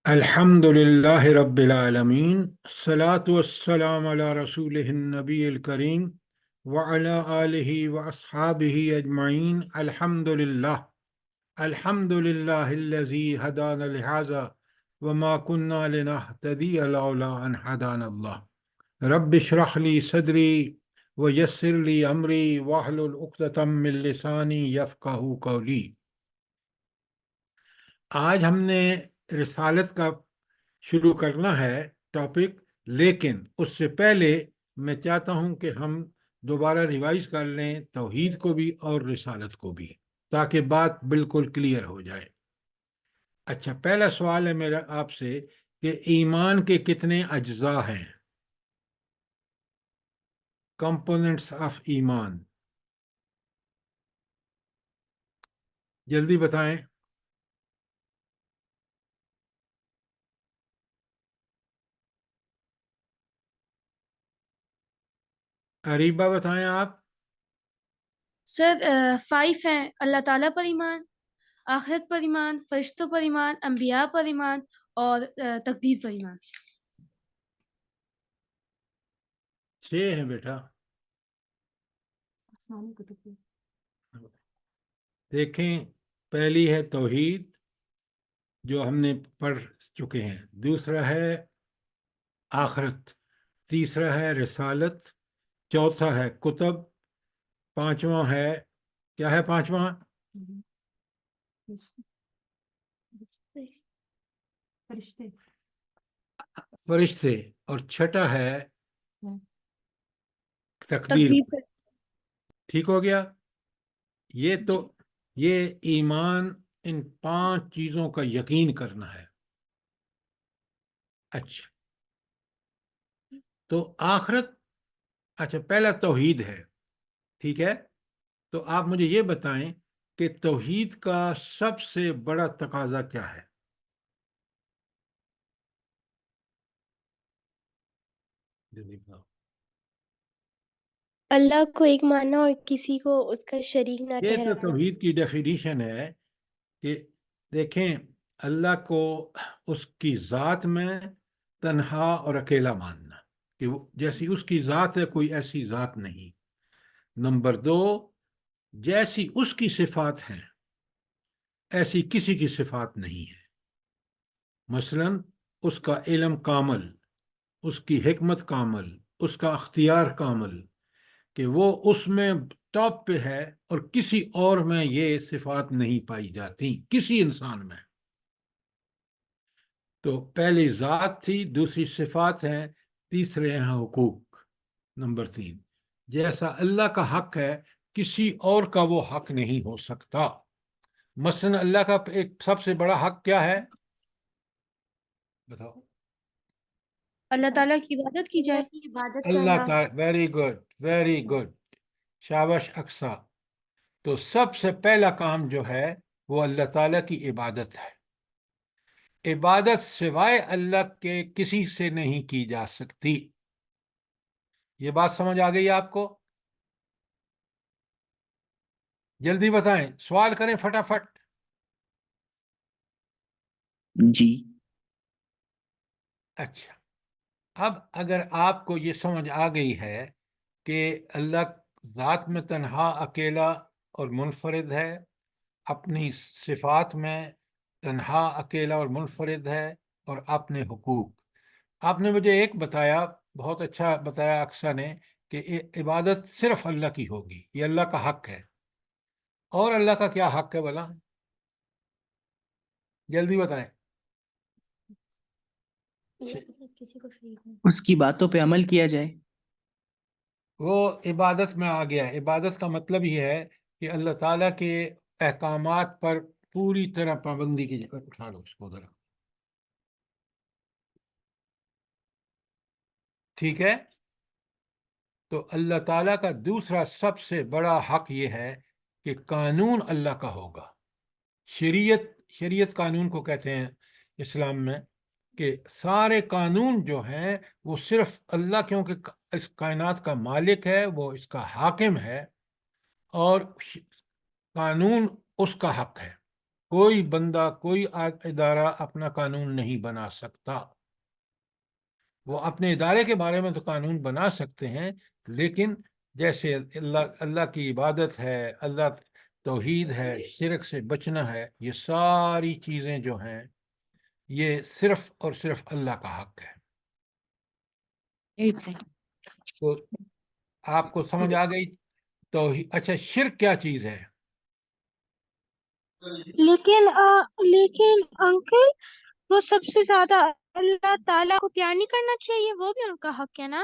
الحمد لله رب العالمين الصلاة والسلام على رسوله النبي الكريم وعلى آله وأصحابه أجمعين. الحمد لله الذي هدانا لهذا وما كنا لنهتدي لولا أن هدانا الله. رب اشرح لي صدري ويسر لي أمري واحلل عقدة من لساني يفقهوا قولي. آج ہم نے رسالت کا شروع کرنا ہے ٹاپک، لیکن اس سے پہلے میں چاہتا ہوں کہ ہم دوبارہ ریوائز کر لیں توحید کو بھی اور رسالت کو بھی، تاکہ بات بالکل کلیئر ہو جائے۔ اچھا، پہلا سوال ہے میرا آپ سے کہ ایمان کے کتنے اجزاء ہیں؟ کمپوننٹس آف ایمان، جلدی بتائیں۔ اریبہ بتائیں آپ۔ سر 5 ہیں: اللہ تعالیٰ پر ایمان، آخرت پر ایمان، فرشتوں پر ایمان، انبیاء پر ایمان اور تقدیر پر ایمان۔ 6 ہیں بیٹا۔ دیکھیں، پہلی ہے توحید جو ہم نے پڑھ چکے ہیں، دوسرا ہے آخرت، تیسرا ہے رسالت، چوتھا ہے کتب، پانچواں ہے، کیا ہے پانچواں؟ فرشتے، اور چھٹا ہے تقدیر۔ تقدیر پر ٹھیک ہو گیا؟ یہ تو جی۔ یہ ایمان ان 5 چیزوں کا یقین کرنا ہے۔ اچھا، تو آخرت، اچھا پہلا توحید ہے، ٹھیک ہے؟ تو آپ مجھے یہ بتائیں کہ توحید کا سب سے بڑا تقاضا کیا ہے؟ اللہ کو ایک ماننا اور کسی کو اس کا شریک نہ یہ تو ٹھہرانا۔ توحید کی ڈیفینیشن ہے کہ دیکھیں، اللہ کو اس کی ذات میں تنہا اور اکیلا ماننا، کہ جیسی اس کی ذات ہے کوئی ایسی ذات نہیں۔ نمبر 2، جیسی اس کی صفات ہیں ایسی کسی کی صفات نہیں ہے۔ مثلا اس کا علم کامل، اس کی حکمت کامل، اس کا اختیار کامل، کہ وہ اس میں ٹاپ پہ ہے اور کسی اور میں یہ صفات نہیں پائی جاتی، کسی انسان میں۔ تو پہلی ذات تھی، دوسری صفات ہیں، تیسرے ہیں حقوق۔ نمبر 3، جیسا اللہ کا حق ہے کسی اور کا وہ حق نہیں ہو سکتا۔ مثلا اللہ کا ایک سب سے بڑا حق کیا ہے؟ بتاؤ۔ اللہ تعالیٰ کی عبادت کی جائے۔ اللہ تعالی، ویری گڈ، ویری گڈ، شاباش اقصا۔ تو سب سے پہلا کام جو ہے وہ اللہ تعالیٰ کی عبادت ہے۔ عبادت سوائے اللہ کے کسی سے نہیں کی جا سکتی۔ یہ بات سمجھ آ گئی آپ کو؟ جلدی بتائیں، سوال کریں فٹافٹ۔ جی۔ اچھا، اب اگر آپ کو یہ سمجھ آ گئی ہے کہ اللہ ذات میں تنہا، اکیلا اور منفرد ہے، اپنی صفات میں تنہا، اکیلا اور منفرد ہے، اور اپنے حقوق، آپ نے مجھے ایک بتایا، بہت اچھا بتایا اقصا نے، کہ عبادت صرف اللہ کی ہوگی، یہ اللہ کا حق ہے۔ اور اللہ کا کیا حق ہے بھلا؟ جلدی بتائیں۔ اس کی باتوں پہ عمل کیا جائے۔ وہ عبادت میں آ گیا۔ عبادت کا مطلب یہ ہے کہ اللہ تعالیٰ کے احکامات پر پوری طرح پابندی کی جائے۔ اٹھا لو اس کو ذرا، ٹھیک ہے؟ تو اللہ تعالیٰ کا دوسرا سب سے بڑا حق یہ ہے کہ قانون اللہ کا ہوگا۔ شریعت قانون کو کہتے ہیں اسلام میں، کہ سارے قانون جو ہیں وہ صرف اللہ، کیونکہ اس کائنات کا مالک ہے، وہ اس کا حاکم ہے، اور قانون اس کا حق ہے۔ کوئی بندہ کوئی ادارہ اپنا قانون نہیں بنا سکتا. وہ اپنے ادارے کے بارے میں تو قانون بنا سکتے ہیں، لیکن جیسے اللہ کی عبادت ہے، اللہ توحید ہے، شرک سے بچنا ہے، یہ ساری چیزیں جو ہیں یہ صرف اور صرف اللہ کا حق ہے. تو آپ کو سمجھ آ گئی توحید. اچھا، شرک کیا چیز ہے؟ لیکن انکل وہ سب سے زیادہ اللہ تعالیٰ کو پیار نہیں کرنا چاہیے، وہ بھی ان کا حق ہے نا؟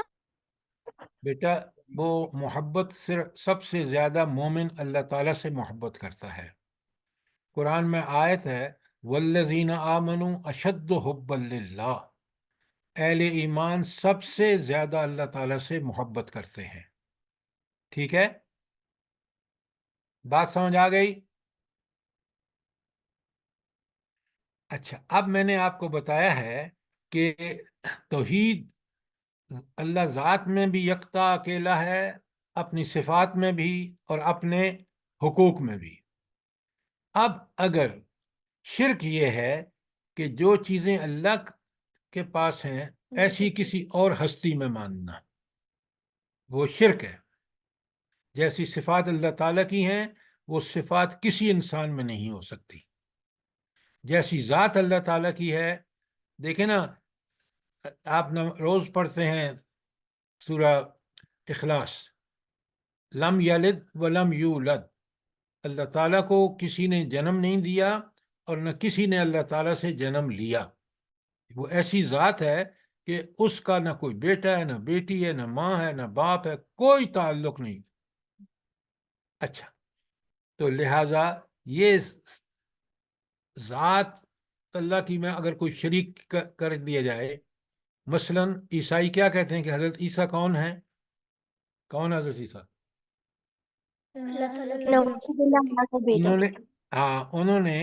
بیٹا، وہ محبت صرف سب سے زیادہ مومن اللہ تعالیٰ سے محبت کرتا ہے. قرآن میں آیت ہے والذین آمنوا اشد حبا للہ، اہل ایمان سب سے زیادہ اللہ تعالیٰ سے محبت کرتے ہیں. ٹھیک ہے، بات سمجھ آ گئی؟ اچھا، اب میں نے آپ کو بتایا ہے کہ توحید اللہ ذات میں بھی یکتا اکیلا ہے، اپنی صفات میں بھی اور اپنے حقوق میں بھی. اب اگر شرک یہ ہے کہ جو چیزیں اللہ کے پاس ہیں ایسی کسی اور ہستی میں ماننا، وہ شرک ہے. جیسی صفات اللہ تعالیٰ کی ہیں وہ صفات کسی انسان میں نہیں ہو سکتی. جیسی ذات اللہ تعالیٰ کی ہے، دیکھیں نا، آپ روز پڑھتے ہیں سورہ اخلاص، لم یلد ولم یولد، اللہ تعالیٰ کو کسی نے جنم نہیں دیا اور نہ کسی نے اللہ تعالیٰ سے جنم لیا. وہ ایسی ذات ہے کہ اس کا نہ کوئی بیٹا ہے، نہ بیٹی ہے، نہ ماں ہے، نہ باپ ہے، کوئی تعلق نہیں. اچھا، تو لہٰذا یہ ذات اللہ کی میں اگر کوئی شریک کر دیا جائے، مثلا عیسائی کیا کہتے ہیں کہ حضرت عیسیٰ کون ہے؟ کون حضرت عیسیٰ؟ نعوذ باللہ اللہ کا بیٹا. انہوں نے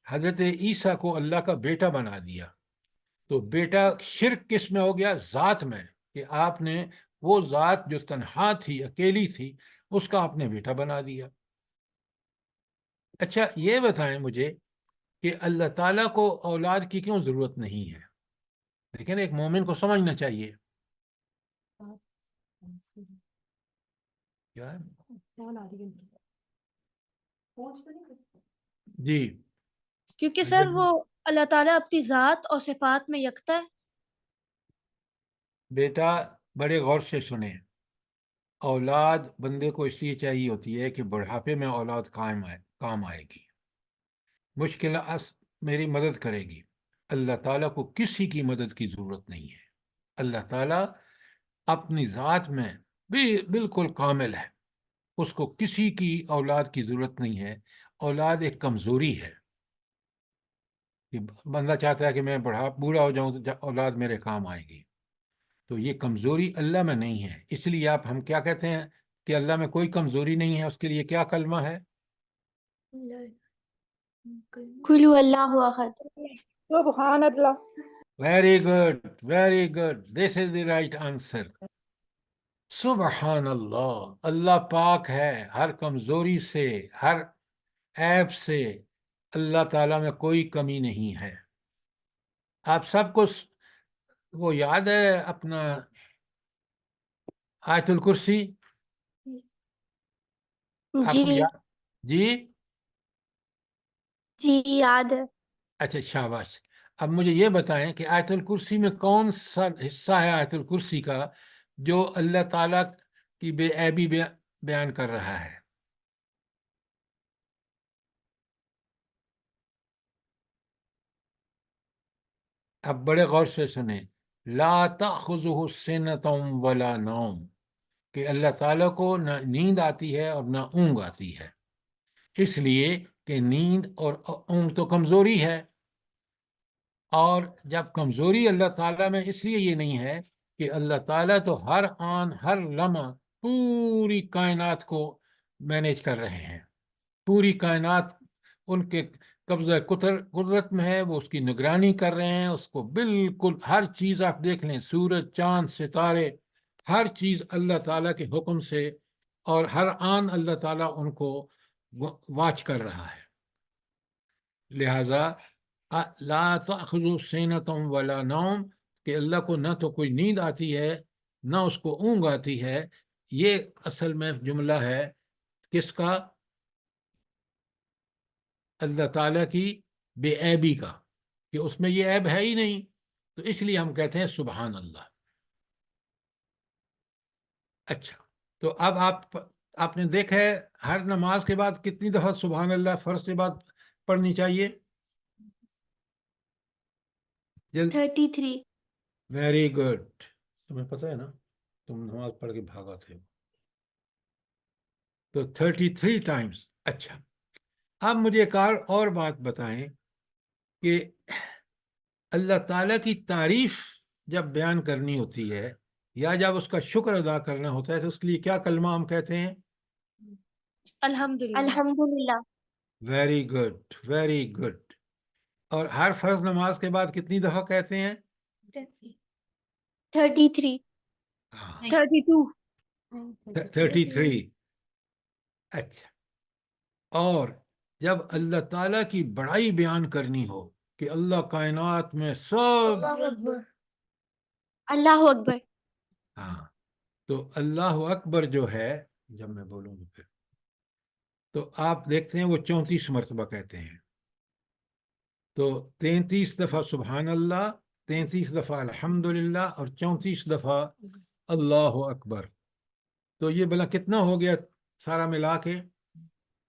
حضرت عیسیٰ کو اللہ کا بیٹا بنا دیا. تو بیٹا شرک کس میں ہو گیا؟ ذات میں، کہ آپ نے وہ ذات جو تنہا تھی، اکیلی تھی، اس کا آپ نے بیٹا بنا دیا. اچھا، یہ بتائیں مجھے کہ اللہ تعالیٰ کو اولاد کی کیوں ضرورت نہیں ہے؟ لیکن ایک مومن کو سمجھنا چاہیے. کیا ہے؟ جی، کیونکہ سر وہ اللہ تعالیٰ اپنی ذات اور صفات میں یکتا ہے. بیٹا بڑے غور سے سنیں. اولاد بندے کو اس لیے چاہیے ہوتی ہے کہ بڑھاپے میں اولاد کام آئے گی، مشکل میری مدد کرے گی. اللہ تعالیٰ کو کسی کی مدد کی ضرورت نہیں ہے. اللہ تعالیٰ اپنی ذات میں بالکل کامل ہے، اس کو کسی کی اولاد کی ضرورت نہیں ہے. اولاد ایک کمزوری ہے کہ بندہ چاہتا ہے کہ میں بوڑھا ہو جاؤں تو اولاد میرے کام آئے گی. تو یہ کمزوری اللہ میں نہیں ہے. اس لیے ہم کیا کہتے ہیں کہ اللہ میں کوئی کمزوری نہیں ہے. اس کے لیے کیا کلمہ ہے؟ قل هو اللہ احد. سبحان اللہ. Very good, very good, this is the right answer. سبحان اللہ، اللہ پاک ہے ہر کمزوری سے، ہر عیب سے. اللہ تعالیٰ میں کوئی کمی نہیں ہے. آپ سب کو وہ یاد ہے اپنا آیت الکرسی؟ آپ کو جی یاد؟ جی، جی یاد ہے. اچھا، شاباش. اب مجھے یہ بتائیں کہ آیت الکرسی میں کون سا حصہ ہے آیت الکرسی کا جو اللہ تعالیٰ کی بے عیبی بیان کر رہا ہے؟ اب بڑے غور سے سنیں. لا تأخذہ سنۃ ولا نوم، کہ اللہ تعالیٰ کو نہ نیند آتی ہے اور نہ اونگ آتی ہے. اس لیے کہ نیند اور اونگ تو کمزوری ہے، اور جب کمزوری اللہ تعالیٰ میں اس لیے یہ نہیں ہے کہ اللہ تعالیٰ تو ہر آن ہر لمحہ پوری کائنات کو مینیج کر رہے ہیں. پوری کائنات ان کے قبضہ قدرت میں ہے، وہ اس کی نگرانی کر رہے ہیں. اس کو بالکل ہر چیز آپ دیکھ لیں، سورج، چاند، ستارے، ہر چیز اللہ تعالیٰ کے حکم سے، اور ہر آن اللہ تعالیٰ ان کو واچ کر رہا ہے. لہذا لا تأخذ سینۃ ولا نوم، کہ اللہ کو نہ تو کوئی نیند آتی ہے نہ اس کو اونگ آتی ہے. یہ اصل میں جملہ ہے کس کا؟ اللہ تعالیٰ کی بے عیبی کا، کہ اس میں یہ عیب ہے ہی نہیں، تو اس لیے ہم کہتے ہیں سبحان اللہ. اچھا، تو اب آپ نے دیکھا ہے ہر نماز کے بعد کتنی دفعہ سبحان اللہ فرض کے بعد پڑھنی چاہیے؟ 33. Very good. تمہیں پتہ ہے نا، تم نماز پڑھ کے بھاگا تھے. تو 33 ٹائمز. اچھا، اب مجھے ایک اور بات بتائیں کہ اللہ تعالیٰ کی تعریف جب بیان کرنی ہوتی ہے یا جب اس کا شکر ادا کرنا ہوتا ہے تو اس کے لیے کیا کلمہ ہم کہتے ہیں؟ الحمدللہ. الحمدللہ. Very good, very good. اور ہر فرض نماز کے بعد کتنی دفعہ کہتے ہیں؟ 33. 32. 33. اچھا، اور جب اللہ تعالیٰ کی بڑائی بیان کرنی ہو کہ اللہ کائنات میں سب، اللہ اکبر. ہاں، تو اللہ اکبر جو ہے، جب میں بولوں گا پھر تو آپ دیکھتے ہیں وہ 34 مرتبہ کہتے ہیں. تو 33 دفعہ سبحان اللہ، 33 دفعہ الحمدللہ، اور 34 دفعہ اللہ اکبر. تو یہ بلا کتنا ہو گیا سارا ملا کے؟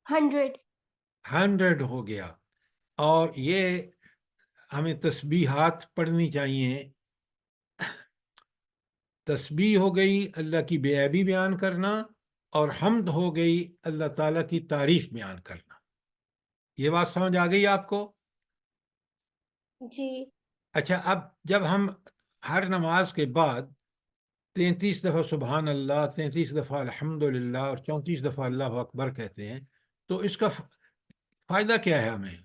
100. 100 ہو گیا. اور یہ ہمیں تسبیحات پڑھنی چاہیے. تسبیح ہو گئی اللہ کی بے عیبی بیان کرنا، اور حمد ہو گئی اللہ تعالیٰ کی تعریف بیان کرنا. یہ بات سمجھ آ گئی آپ کو؟ جی. اچھا، اب جب ہم ہر نماز کے بعد 33 دفعہ سبحان اللہ، 33 دفعہ الحمدللہ اور 34 دفعہ اللہ اکبر کہتے ہیں تو اس کا فائدہ کیا ہے ہمیں؟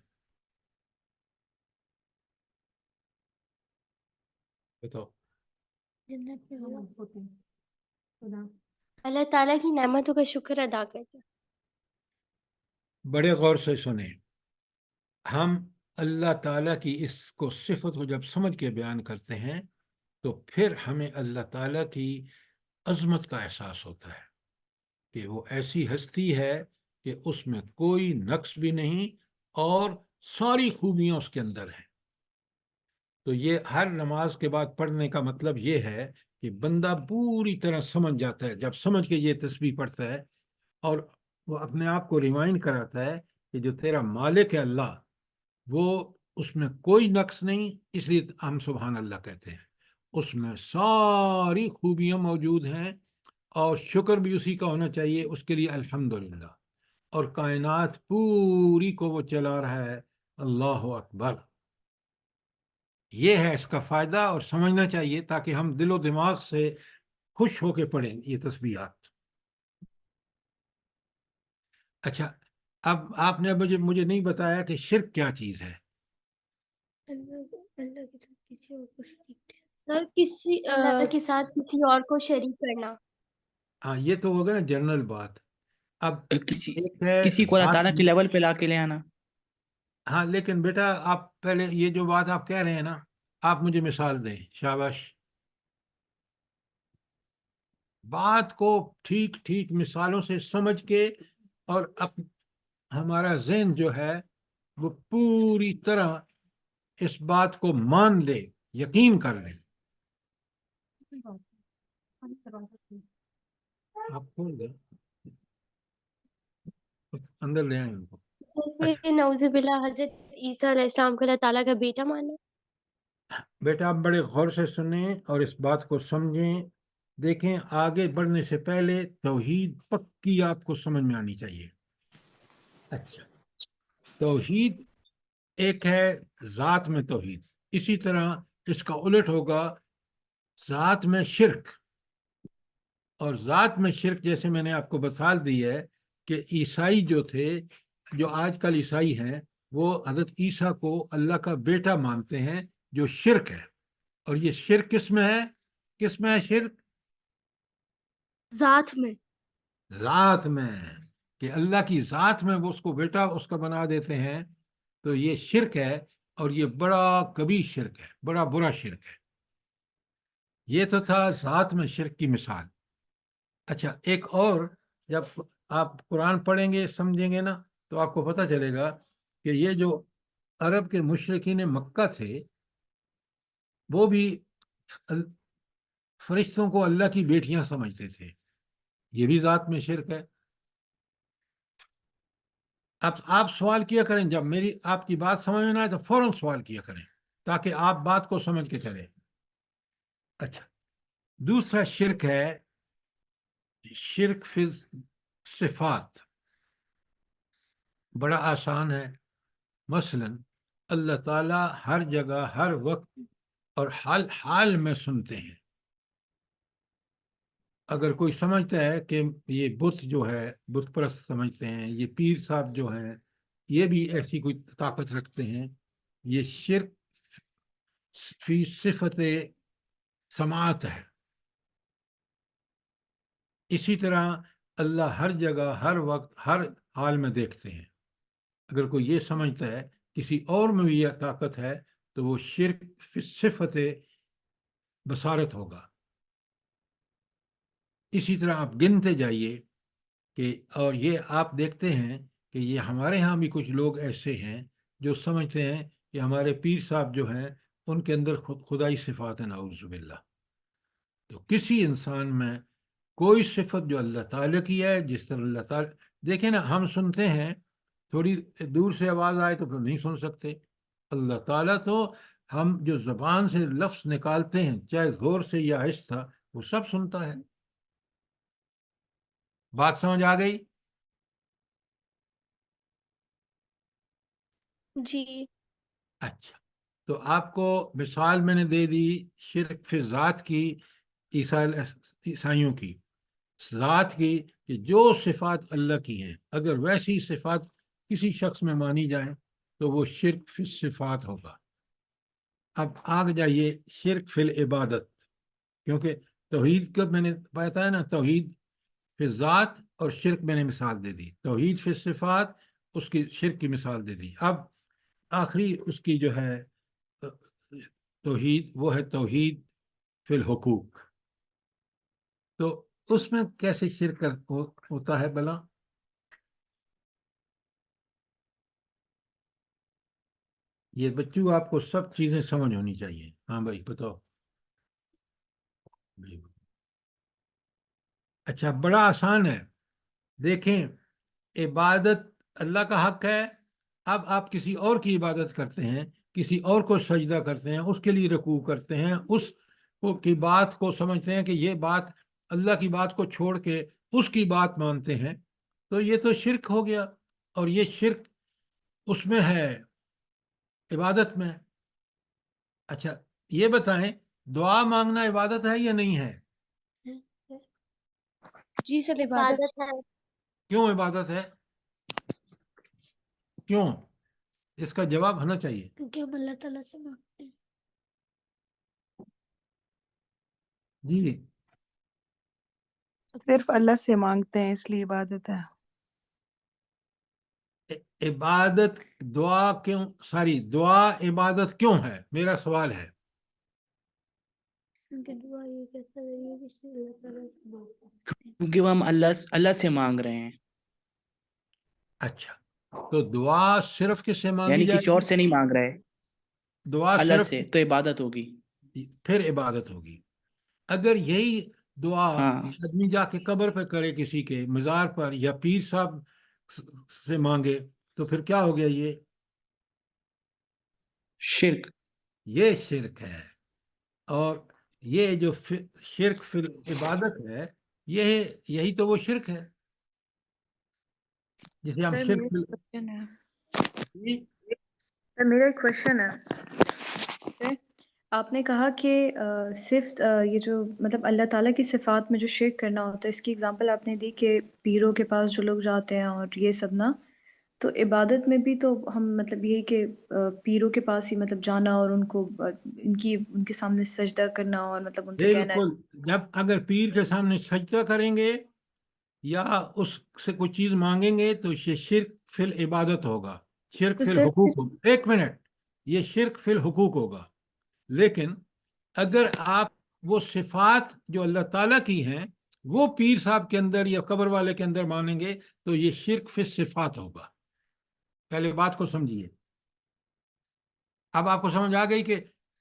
بتاؤ. اللہ تعالیٰ کی نعمتوں کا شکر ادا کرتے ہیں. بڑے غور سے سنیں. ہم اللہ تعالیٰ کی اس کو صفت کو جب سمجھ کے بیان کرتے ہیں تو پھر ہمیں اللہ تعالیٰ کی عظمت کا احساس ہوتا ہے کہ وہ ایسی ہستی ہے کہ اس میں کوئی نقص بھی نہیں اور ساری خوبیاں اس کے اندر ہیں. تو یہ ہر نماز کے بعد پڑھنے کا مطلب یہ ہے کہ بندہ پوری طرح سمجھ جاتا ہے. جب سمجھ کے یہ تسبیح پڑھتا ہے اور وہ اپنے آپ کو ریمائنڈ کراتا ہے کہ جو تیرا مالک ہے اللہ، وہ اس میں کوئی نقص نہیں، اس لیے ہم سبحان اللہ کہتے ہیں. اس میں ساری خوبیاں موجود ہیں اور شکر بھی اسی کا ہونا چاہیے، اس کے لیے الحمدللہ. اور کائنات پوری کو وہ چلا رہا ہے. اللہ اکبر. یہ ہے اس کا فائدہ، اور سمجھنا چاہیے تاکہ ہم دل و دماغ سے خوش ہو کے پڑھیں یہ تسبیحات. اچھا، اب آپ نے مجھے نہیں بتایا کہ شرک کیا چیز ہے. سر کسی اللہ کے ساتھ کسی اور کو شریک کرنا. ہاں، یہ تو ہوگا نا جنرل بات. اب کسی ایک ہے کسی کو اللہ ذات تعالیٰ کے لیول پہ لا کے لے آنا. ہاں، لیکن بیٹا آپ پہلے یہ جو بات آپ کہہ رہے ہیں نا، آپ مجھے مثال دیں. شاباش. بات کو ٹھیک ٹھیک مثالوں سے سمجھ کے، اور ہمارا ذہن جو ہے وہ پوری طرح اس بات کو مان لے، یقین کر لے. آپ کھول دیں، اندر لے آئیں ان کو. جیسے نعوذ باللہ حضرت عیسیٰ علیہ السلام کو اللہ تعالیٰ کا بیٹا مانا. بیٹا آپ بڑے غور سے سنیں اور اس بات کو سمجھیں. دیکھیں، آگے بڑھنے سے پہلے توحید پکی آپ کو سمجھ میں آنی چاہیے. اچھا، توحید ایک ہے ذات میں توحید، اسی طرح اس کا الٹ ہوگا ذات میں شرک. اور ذات میں شرک جیسے میں نے آپ کو مثال دی ہے کہ عیسائی جو تھے، جو آج کل عیسائی ہیں، وہ حضرت عیسیٰ کو اللہ کا بیٹا مانتے ہیں، جو شرک ہے. اور یہ شرک کس میں ہے؟ کس میں ہے شرک؟ ذات میں. ذات میں، کہ اللہ کی ذات میں وہ اس کو بیٹا اس کا بنا دیتے ہیں. تو یہ شرک ہے، اور یہ بڑا کبھی شرک ہے، بڑا برا شرک ہے۔ یہ تو تھا ذات میں شرک کی مثال۔ اچھا، ایک اور، جب آپ قرآن پڑھیں گے سمجھیں گے نا تو آپ کو پتہ چلے گا کہ یہ جو عرب کے مشرکین مکہ تھے وہ بھی فرشتوں کو اللہ کی بیٹیاں سمجھتے تھے، یہ بھی ذات میں شرک ہے۔ اب آپ سوال کیا کریں، جب میری آپ کی بات سمجھ میں نہ آئے تو فوراً سوال کیا کریں تاکہ آپ بات کو سمجھ کے چلیں۔ اچھا، دوسرا شرک ہے شرک فی صفات، بڑا آسان ہے۔ مثلا اللہ تعالیٰ ہر جگہ ہر وقت اور حال میں سنتے ہیں۔ اگر کوئی سمجھتا ہے کہ یہ بت جو ہے، بت پرست سمجھتے ہیں، یہ پیر صاحب جو ہیں یہ بھی ایسی کوئی طاقت رکھتے ہیں، یہ شرک فی صفت سماعت ہے۔ اسی طرح اللہ ہر جگہ ہر وقت ہر حال میں دیکھتے ہیں۔ اگر کوئی یہ سمجھتا ہے کسی اور میں بھی یہ طاقت ہے تو وہ شرک فی صفت بصارت ہوگا۔ اسی طرح آپ گنتے جائیے کہ، اور یہ آپ دیکھتے ہیں کہ یہ ہمارے ہاں بھی کچھ لوگ ایسے ہیں جو سمجھتے ہیں کہ ہمارے پیر صاحب جو ہیں ان کے اندر خدائی صفات ہیں، نعوذ باللہ۔ تو کسی انسان میں کوئی صفت جو اللہ تعالیٰ کی ہے، جس طرح اللہ تعالیٰ، دیکھیں نا ہم سنتے ہیں تھوڑی دور سے آواز آئے تو پھر نہیں سن سکتے، اللہ تعالیٰ تو ہم جو زبان سے لفظ نکالتے ہیں چاہے زور سے یا آہستہ وہ سب سنتا ہے۔ بات سمجھ آ گئی؟ جی اچھا، تو آپ کو مثال میں نے دے دی شرک فی ذات کی، عیسائیوں کی ذات کی، کہ جو صفات اللہ کی ہیں اگر ویسی صفات کسی شخص میں مانی جائیں تو وہ شرک فی صفات ہوگا۔ اب آگے جائیے شرک فی العبادت، کیونکہ توحید کا میں نے بتایا نا، توحید فی ذات اور شرک میں نے مثال دے دی، توحید فی صفات اس کی شرک کی مثال دے دی۔ اب آخری اس کی جو ہے توحید وہ ہے توحید فی الحقوق۔ تو اس میں کیسے شرک ہوتا ہے بلا؟ یہ بچوں آپ کو سب چیزیں سمجھ ہونی چاہیے۔ ہاں بھائی بتاؤ۔ اچھا، بڑا آسان ہے۔ دیکھیں، عبادت اللہ کا حق ہے، اب آپ کسی اور کی عبادت کرتے ہیں، کسی اور کو سجدہ کرتے ہیں، اس کے لیے رکوع کرتے ہیں، اس کی بات کو سمجھتے ہیں کہ یہ بات اللہ کی بات کو چھوڑ کے اس کی بات مانتے ہیں، تو یہ تو شرک ہو گیا، اور یہ شرک اس میں ہے عبادت میں۔ اچھا یہ بتائیں، دعا مانگنا عبادت ہے یا نہیں ہے؟ جی سر، عبادت۔ عبادت ہے۔ کیوں عبادت ہے؟ کیوں؟ اس کا جواب ہونا چاہیے۔ کیونکہ ہم اللہ تعالیٰ سے مانگتے ہیں۔ جی، صرف اللہ سے مانگتے ہیں اس لیے عبادت ہے۔ عبادت دعا کیوں، دعا عبادت کیوں ہے، میرا سوال ہے۔ کیونکہ دعا یہ کہتا ہے جس سے اللہ تعالیٰ سے مانگتے ہیں۔ کیونکہ وہ ہم اللہ سے مانگ رہے ہیں، اچھا، تو دعا صرف کس سے مانگی یعنی جائے کسی اور گی؟ سے نہیں مانگ رہے، دعا اللہ صرف، سے، تو عبادت ہوگی۔ پھر عبادت ہوگی۔ اگر یہی دعا ہاں، آدمی جا کے قبر پہ کرے، کسی کے مزار پر یا پیر صاحب سے مانگے، تو پھر کیا ہو گیا؟ شرک۔ یہ شرک ہے۔ اور یہ جو شرک فی العبادت ہے، یہی تو وہ شرک ہے جسے ہم سر شرک میرا ایک کوشچن ہے سر، آپ نے کہا کہ صرف یہ جو مطلب اللہ تعالیٰ کی صفات میں جو شرک کرنا ہوتا ہے، اس کی اگزامپل آپ نے دی کہ پیروں کے پاس جو لوگ جاتے ہیں اور یہ سب نا، تو عبادت میں بھی تو ہم مطلب یہی کہ پیروں کے پاس ہی مطلب جانا اور ان کو ان کے سامنے سجدہ کرنا اور مطلب ان سے کہنا ہے۔ بالکل، جب اگر پیر کے سامنے سجدہ کریں گے یا اس سے کوئی چیز مانگیں گے تو یہ شرک فی العبادت ہوگا۔ شرک تو فی سر الحقوق ہوگا. ایک منٹ, یہ شرک فی الحقوق ہوگا. لیکن اگر آپ وہ صفات جو اللہ تعالیٰ کی ہیں وہ پیر صاحب کے اندر یا قبر والے کے اندر مانیں گے تو یہ شرک فی صفات ہوگا. پہلے بات کو سمجھیے. اب آپ کو سمجھ آ گئی کہ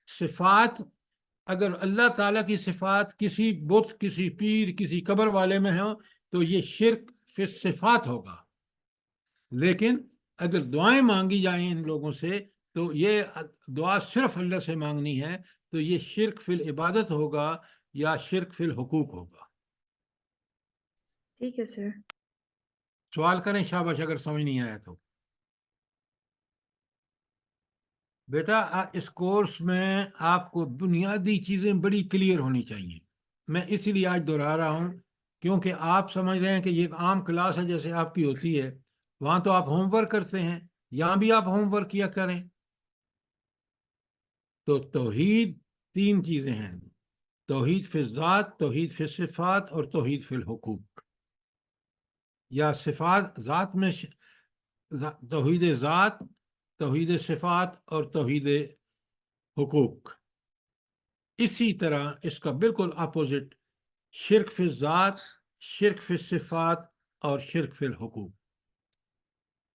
صفات اگر اللہ تعالیٰ کی صفات کسی بت, کسی پیر, کسی قبر والے میں ہوں تو یہ شرک فی صفات ہوگا. لیکن اگر دعائیں مانگی جائیں ان لوگوں سے تو یہ دعا صرف اللہ سے مانگنی ہے تو یہ شرک فی العبادت ہوگا یا شرک فی الحقوق ہوگا. ٹھیک ہے سر. سوال کریں شاباش اگر سمجھ نہیں آیا تو. بیٹا اس کورس میں آپ کو بنیادی چیزیں بڑی کلیئر ہونی چاہیے. میں اسی لیے آج دہرا رہا ہوں کیونکہ آپ سمجھ رہے ہیں کہ یہ ایک عام کلاس ہے جیسے آپ کی ہوتی ہے, وہاں تو آپ ہوم ورک کرتے ہیں, یہاں بھی آپ ہوم ورک کیا کریں. تو توحید 3 چیزیں ہیں, توحید فی الذات, توحید فی الصفات اور توحید فی الحقوق. یا صفات ذات میں توحید ذات, توحید صفات اور توحید حقوق. اسی طرح اس کا بالکل اپوزٹ شرک فی الذات, شرک فی الصفات اور شرک فی الحقوق.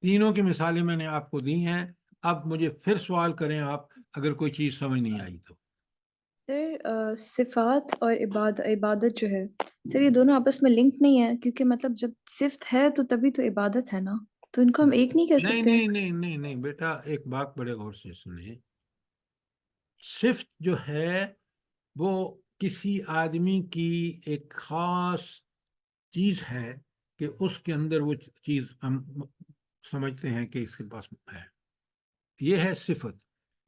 تینوں کی مثالیں میں نے آپ کو دی ہیں. اب مجھے پھر سوال کریں آپ اگر کوئی چیز سمجھ نہیں آئی تو. سر صفات اور عبادت جو ہے سر یہ دونوں آپس میں لنک نہیں ہے کیونکہ مطلب جب صفت ہے تو تبھی تو عبادت ہے نا, تو ان کو ہم ایک نہیں کر نہیں سکتے. نہیں نہیں نہیں نہیں بیٹا, ایک بات بڑے غور سے سنیں. صفت جو ہے وہ کسی آدمی کی ایک خاص چیز ہے کہ اس کے اندر وہ چیز ہم سمجھتے ہیں کہ اس کے پاس ہے. یہ ہے صفت.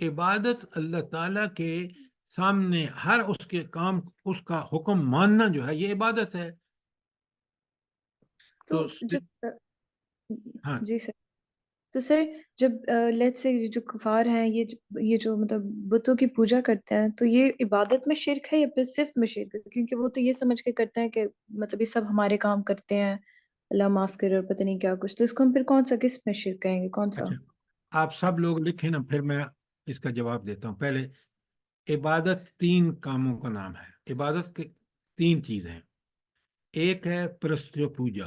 عبادت اللہ تعالیٰ کے سامنے ہر اس کے کام, اس کا حکم ماننا جو ہے یہ عبادت ہے. تو تو جب ہاں جی سر, تو سر جب لیٹ سے جو کفار ہیں یہ جو مطلب بتوں کی پوجا کرتے ہیں تو یہ عبادت میں شرک ہے یا پھر صفت میں شرک ہے؟ کیونکہ وہ تو یہ سمجھ کے کرتے ہیں کہ مطلب یہ سب ہمارے کام کرتے ہیں, اللہ معاف کرے اور پتہ نہیں کیا کچھ, تو اس کو ہم پھر کون سا کس میں شرک کہیں گے, کون سا؟ اچھا, آپ سب لوگ لکھیں نا, پھر میں اس کا جواب دیتا ہوں. پہلے عبادت 3 کاموں کا نام ہے. عبادت کے 3 چیزیں ہیں. ایک ہے پرست پوجا,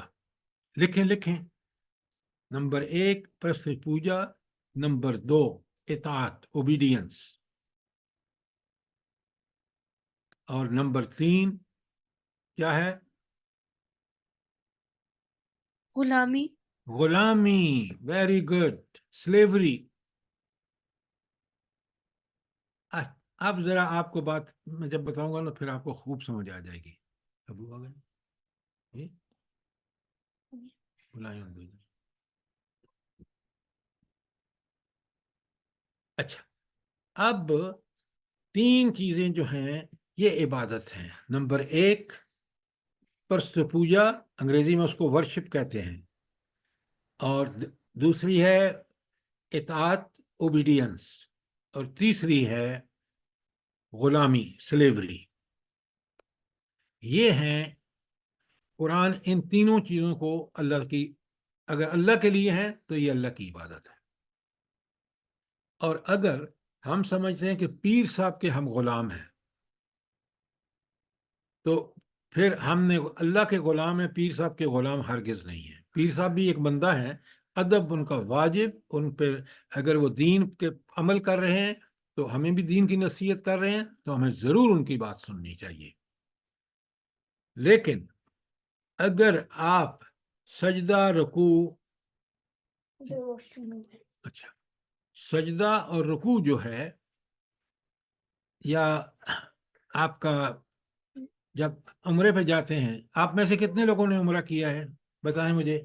لکھیں. نمبر 1 پرست پوجا, نمبر 2 اطاعت اوبیڈینس, اور نمبر 3 کیا ہے؟ غلامی. غلامی. Very good. سلیوری. اب ذرا آپ کو بات میں جب بتاؤں گا نا پھر آپ کو خوب سمجھ آ جائے گی. ابو آ گئے. اچھا, اب 3 چیزیں جو ہیں یہ عبادت ہیں. نمبر 1 پرست پوجا, انگریزی میں اس کو ورشپ کہتے ہیں, اور دوسری ہے اطاعت اوبیڈینس, اور تیسری ہے غلامی سلیوری. یہ ہیں قرآن ان تینوں چیزوں کو اللہ کی, اگر اللہ کے لیے ہے تو یہ اللہ کی عبادت ہے. اور اگر ہم سمجھتے ہیں کہ پیر صاحب کے ہم غلام ہیں تو پھر ہم نے اللہ کے غلام ہیں, پیر صاحب کے غلام ہرگز نہیں ہیں. پیر صاحب بھی ایک بندہ ہے, ادب ان کا واجب, ان پہ اگر وہ دین کے عمل کر رہے ہیں تو ہمیں بھی دین کی نصیحت کر رہے ہیں تو ہمیں ضرور ان کی بات سننی چاہیے. لیکن اگر آپ سجدہ رکوع, اچھا, سجدہ اور رکوع جو ہے, یا آپ کا جب عمرے پہ جاتے ہیں, آپ میں سے کتنے لوگوں نے عمرہ کیا ہے بتائیں مجھے؟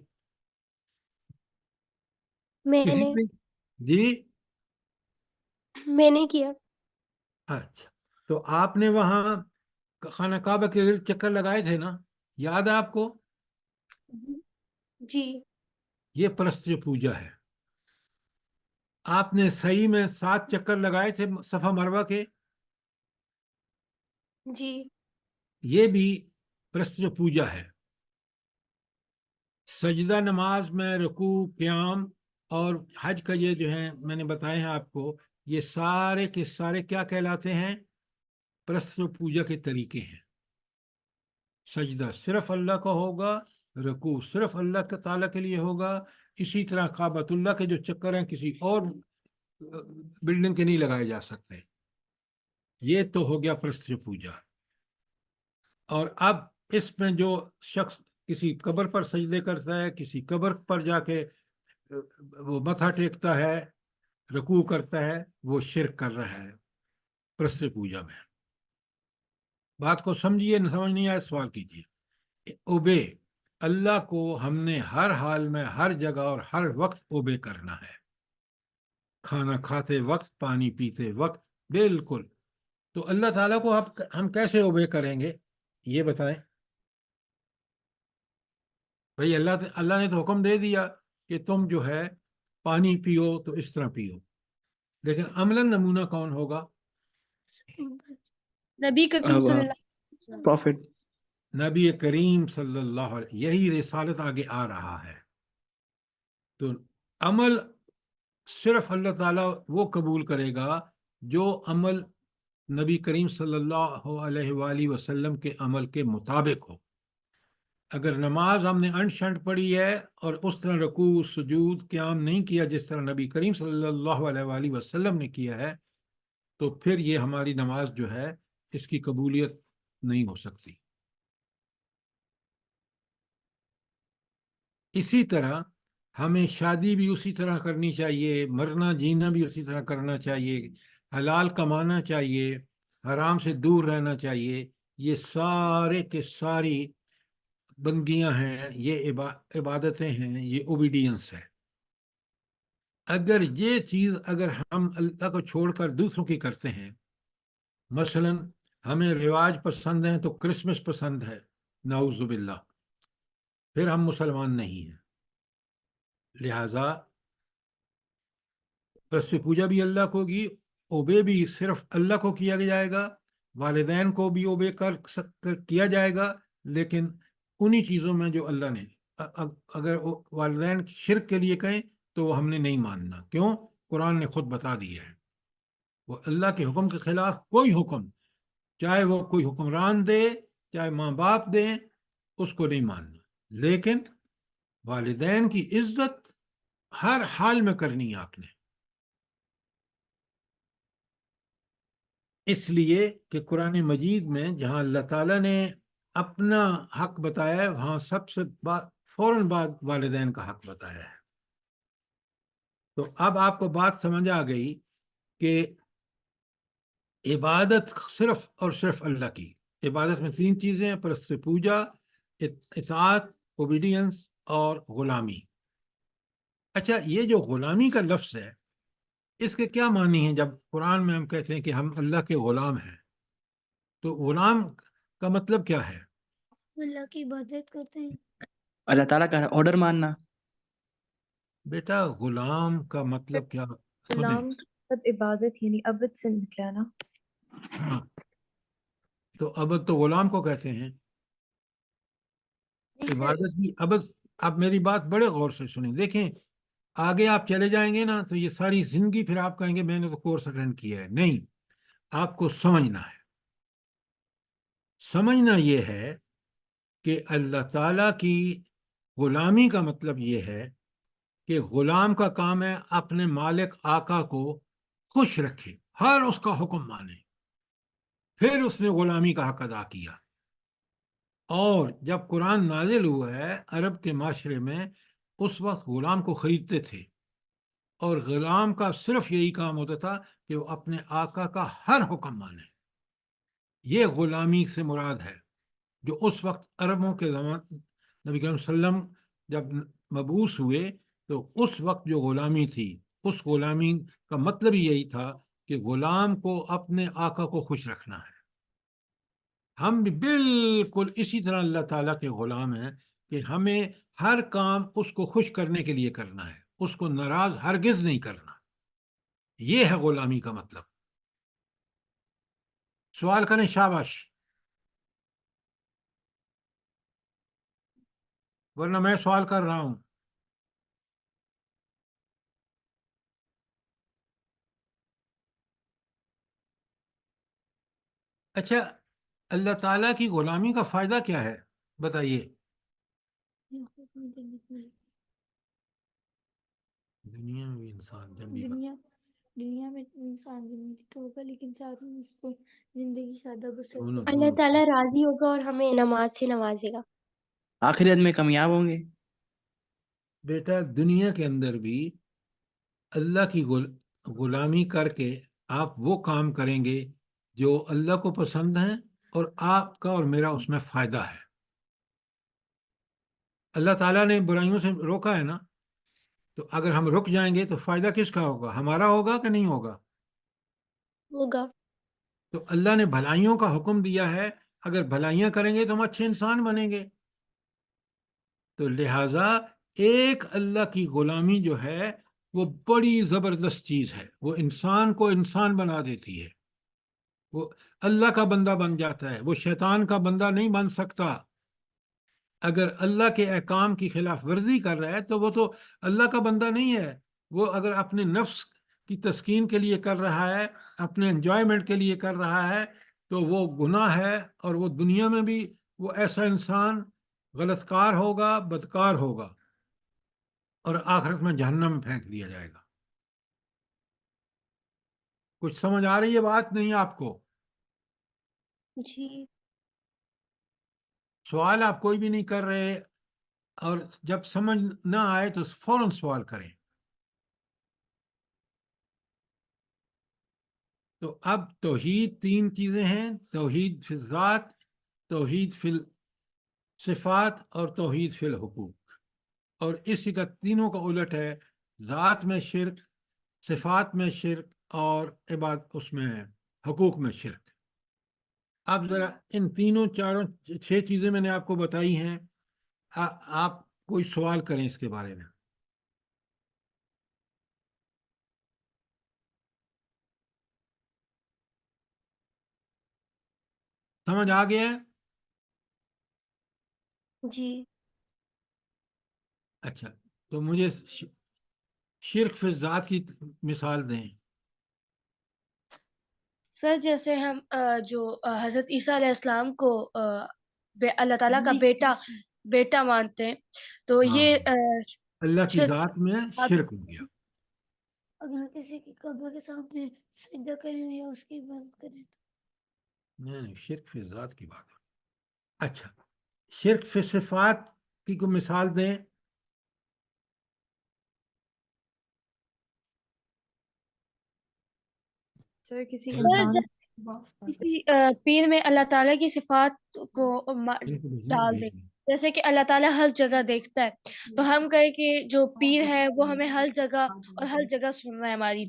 میں کسی نے نے؟ جی میں نے کیا. اچھا, تو آپ نے وہاں خانہ کعبہ کے گرد چکر لگائے تھے نا, یاد ہے آپ کو؟ جی یہ پرست پوجا ہے. آپ نے صحیح میں 7 چکر لگائے تھے صفا مروہ کے, جی یہ بھی پرست پوجا ہے. سجدہ نماز میں رکوع قیام اور حج کا یہ جو ہے میں نے بتایا ہے آپ کو، یہ سارے کے سارے کیا کہلاتے ہیں؟ پرست و پوجا کے طریقے ہیں۔ سجدہ صرف اللہ کا ہوگا، رکوع صرف اللہ تعالیٰ کے لیے ہوگا، اسی طرح کعبۃ اللہ کے جو چکر ہیں کسی اور بلڈنگ کے نہیں لگائے جا سکتے۔ یہ تو ہو گیا پرست و پوجا۔ اور اب اس میں جو شخص کسی قبر پر سجدے کرتا ہے، کسی قبر پر جا کے وہ متھا ٹیکتا ہے، رکوع کرتا ہے، وہ شرک کر رہا ہے پرست پوجا میں۔ بات کو سمجھیے، نہ سمجھ نہیں آئے سوال کیجیے۔ اوبے، اللہ کو ہم نے ہر حال میں، ہر جگہ اور ہر وقت اوبے کرنا ہے، کھانا کھاتے وقت، پانی پیتے وقت، بالکل۔ تو اللہ تعالیٰ کو ہم کیسے اوبے کریں گے یہ بتائیں بھئی؟ اللہ نے تو حکم دے دیا کہ تم جو ہے پانی پیو تو اس طرح پیو، لیکن عملاً نمونہ کون ہوگا؟ نبی کریم صلی اللہ علیہ وسلم۔ پروفٹ۔ نبی کریم صلی اللہ علیہ، یہی رسالت آگے آ رہا ہے۔ تو عمل صرف اللہ تعالیٰ وہ قبول کرے گا جو عمل نبی کریم صلی اللہ علیہ وآلہ وسلم کے عمل کے مطابق ہو۔ اگر نماز ہم نے انٹ شنٹ پڑھی ہے اور اس طرح رکوع سجود قیام نہیں کیا جس طرح نبی کریم صلی اللہ علیہ وآلہ وسلم نے کیا ہے، تو پھر یہ ہماری نماز جو ہے اس کی قبولیت نہیں ہو سکتی۔ اسی طرح ہمیں شادی بھی اسی طرح کرنی چاہیے، مرنا جینا بھی اسی طرح کرنا چاہیے، حلال کمانا چاہیے، حرام سے دور رہنا چاہیے۔ یہ سارے کے ساری بندگیاں ہیں، یہ عبادتیں ہیں، یہ اوبیڈینس ہے۔ اگر یہ چیز اگر ہم اللہ کو چھوڑ کر دوسروں کی کرتے ہیں، مثلا ہمیں رواج پسند ہیں تو کرسمس پسند ہے، نعوذ باللہ، پھر ہم مسلمان نہیں ہیں۔ لہذا پرست پوجا بھی اللہ کو ہوگی، اوبے بھی صرف اللہ کو کیا جائے گا، والدین کو بھی اوبے کیا جائے گا، لیکن انہی چیزوں میں جو اللہ نے، اگر والدین شرک کے لیے کہیں تو وہ ہم نے نہیں ماننا۔ کیوں؟ قرآن نے خود بتا دیا ہے، وہ اللہ کے حکم کے خلاف کوئی حکم، چاہے وہ کوئی حکمران دے، چاہے ماں باپ دیں، اس کو نہیں ماننا۔ لیکن والدین کی عزت ہر حال میں کرنی ہے آپ نے، اس لیے کہ قرآن مجید میں جہاں اللہ تعالیٰ نے اپنا حق بتایا ہے، وہاں سب سے فوراً بعد والدین کا حق بتایا ہے۔ تو اب آپ کو بات سمجھ آ گئی کہ عبادت صرف اور صرف اللہ کی۔ عبادت میں 3 چیزیں ہیں: پرست پوجا، اطاعت، اوبیڈینس، اور غلامی۔ اچھا، یہ جو غلامی کا لفظ ہے، اس کے کیا معنی ہیں؟ جب قرآن میں ہم کہتے ہیں کہ ہم اللہ کے غلام ہیں، تو غلام کا مطلب کیا ہے؟ اللہ کی عبادت کرتے ہیں۔ اللہ تعالیٰ کا آرڈر ماننا۔ بیٹا غلام کا مطلب کیا؟ سنیں، غلام کا مطلب عبادت یعنی عبد سے نکلا نا۔ ہاں، تو عبد تو غلام کو کہتے ہیں، عبادت بھی عبد۔ آپ میری بات بڑے غور سے سنیں، دیکھیں آگے آپ چلے جائیں گے نا تو یہ ساری زندگی پھر آپ کہیں گے میں نے تو کورس اٹینڈ کیا ہے۔ نہیں، آپ کو سمجھنا ہے۔ سمجھنا یہ ہے کہ اللہ تعالیٰ کی غلامی کا مطلب یہ ہے کہ غلام کا کام ہے اپنے مالک آقا کو خوش رکھے، ہر اس کا حکم مانے، پھر اس نے غلامی کا حق ادا کیا۔ اور جب قرآن نازل ہوا ہے عرب کے معاشرے میں، اس وقت غلام کو خریدتے تھے، اور غلام کا صرف یہی کام ہوتا تھا کہ وہ اپنے آقا کا ہر حکم مانے۔ یہ غلامی سے مراد ہے جو اس وقت عربوں کے زمان نبی کریم صلی اللہ علیہ وسلم جب مبعوث ہوئے تو اس وقت جو غلامی تھی، اس غلامی کا مطلب ہی یہی تھا کہ غلام کو اپنے آقا کو خوش رکھنا ہے۔ ہم بھی بالکل اسی طرح اللہ تعالیٰ کے غلام ہیں کہ ہمیں ہر کام اس کو خوش کرنے کے لیے کرنا ہے، اس کو ناراض ہرگز نہیں کرنا۔ یہ ہے غلامی کا مطلب۔ سوال کریں، شاباش، ورنہ میں سوال کر رہا ہوں۔ اچھا اللہ تعالیٰ کی غلامی کا فائدہ کیا ہے بتائیے؟ دنیا میں بھی انسان جب بھی دنیا میں انسان زندگی تو ہوگا لیکن ساتھ میں اس کو زندگی سادہ بسر دونوں- اللہ تعالیٰ راضی ہوگا اور ہمیں نماز سے نوازے گا. آخرت میں کامیاب ہوں گے. بیٹا دنیا کے اندر بھی اللہ کی غلامی کر کے آپ وہ کام کریں گے جو اللہ کو پسند ہیں اور آپ کا اور میرا اس میں فائدہ ہے. اللہ تعالیٰ نے برائیوں سے روکا ہے نا، تو اگر ہم رک جائیں گے تو فائدہ کس کا ہوگا؟ ہمارا ہوگا کہ نہیں ہوگا؟ ہوگا. تو اللہ نے بھلائیوں کا حکم دیا ہے، اگر بھلائیاں کریں گے تو ہم اچھے انسان بنیں گے. تو لہٰذا ایک اللہ کی غلامی جو ہے وہ بڑی زبردست چیز ہے، وہ انسان کو انسان بنا دیتی ہے، وہ اللہ کا بندہ بن جاتا ہے، وہ شیطان کا بندہ نہیں بن سکتا. اگر اللہ کے احکام کی خلاف ورزی کر رہا ہے تو وہ تو اللہ کا بندہ نہیں ہے. وہ اگر اپنے نفس کی تسکین کے لیے کر رہا ہے، اپنے انجوائمنٹ کے لیے کر رہا ہے، تو وہ گناہ ہے، اور وہ دنیا میں بھی وہ ایسا انسان غلط کار ہوگا، بدکار ہوگا، اور آخرت میں جہنم میں پھینک دیا جائے گا. کچھ سمجھ آ رہی ہے بات نہیں آپ کو؟ جی. سوال آپ کوئی بھی نہیں کر رہے، اور جب سمجھ نہ آئے تو فوراً سوال کریں. تو اب توحید تین چیزیں ہیں: توحید فی الذات، توحید فی الصفات، اور توحید فی الحقوق. اور اسی کا تینوں کا الٹ ہے: ذات میں شرک، صفات میں شرک، اور اس میں حقوق میں شرک. اب ذرا ان تینوں چاروں 6 چیزیں میں نے آپ کو بتائی ہیں، آپ کوئی سوال کریں اس کے بارے میں. سمجھ آ گیا ہے؟ جی. اچھا، تو مجھے شرک فی الذات کی مثال دیں. سر جیسے ہم جو حضرت عیسیٰ علیہ السلام کو اللہ تعالیٰ کا بیٹا مانتے ہیں، تو یہ اللہ کی شرک- ذات میں شرک ہو گیا. اگر کسی کی قبر کے سامنے سجدہ کریں یا اس کی عبادت کریں تو نہیں، شرک فی ذات کی بات ہے. اچھا، شرک فی صفات کی کوئی مثال دیں. سر کسی سر، انسان کسی پیر میں اللہ تعالیٰ کی صفات کو ڈال دیں، جیسے کہ اللہ تعالیٰ ہر جگہ دیکھتا ہے، تو ہم کہیں کہ جو پیر ہے وہ ہمیں ہر جگہ اور ہر جگہ سن رہا ہے ہماری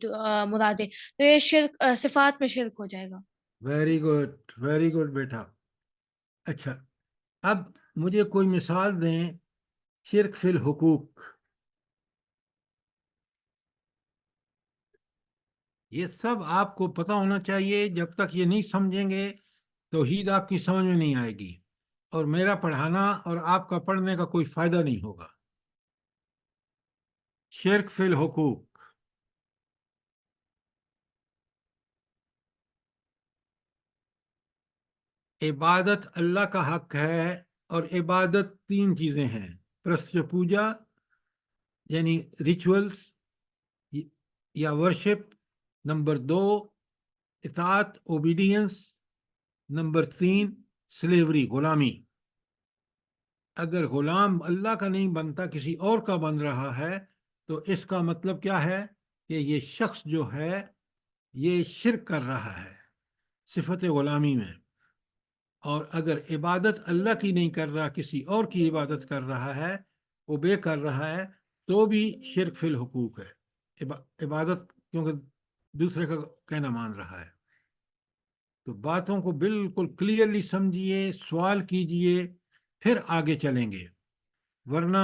مرادیں، تو یہ شرک صفات میں شرک ہو جائے گا. ویری گڈ، ویری گڈ بیٹا. اچھا، اب مجھے کوئی مثال دیں شرک فی الحقوق. یہ سب آپ کو پتہ ہونا چاہیے. جب تک یہ نہیں سمجھیں گے توحید آپ کی سمجھ میں نہیں آئے گی، اور میرا پڑھانا اور آپ کا پڑھنے کا کوئی فائدہ نہیں ہوگا. شرک فی الحقوق: عبادت اللہ کا حق ہے، اور عبادت 3 چیزیں ہیں: پرستش پوجا یعنی ریچولز یا ورشپ، نمبر 2 اطاعت اوبیڈینس، نمبر 3 سلیوری غلامی. اگر غلام اللہ کا نہیں بنتا، کسی اور کا بن رہا ہے، تو اس کا مطلب کیا ہے کہ یہ شخص جو ہے یہ شرک کر رہا ہے صفت غلامی میں. اور اگر عبادت اللہ کی نہیں کر رہا، کسی اور کی عبادت کر رہا ہے، اوبے کر رہا ہے، تو بھی شرک فی الحقوق ہے. عبادت کیونکہ دوسرے کا کہنا مان رہا ہے. تو باتوں کو بالکل کلیئرلی سمجھیے، سوال کیجئے، پھر آگے چلیں گے. ورنہ